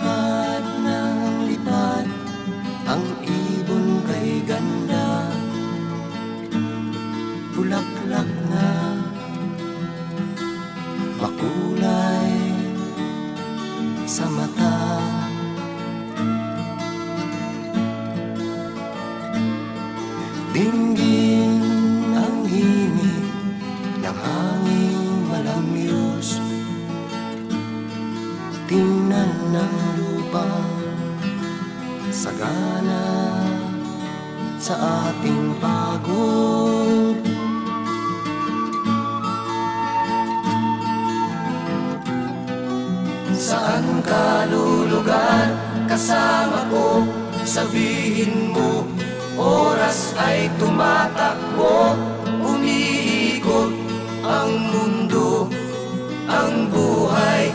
Lipad ng lipad ang ibon kay ganda, bulaklak na makulay sa mata. Dinggin ang himig ng hangin malamyos, tingnan ng lupa sagana sa ating pagod. Saan ka lulugar kasama ko? Sabihin mo, oras ay tumatakbo, umiikot ang mundo, ang buhay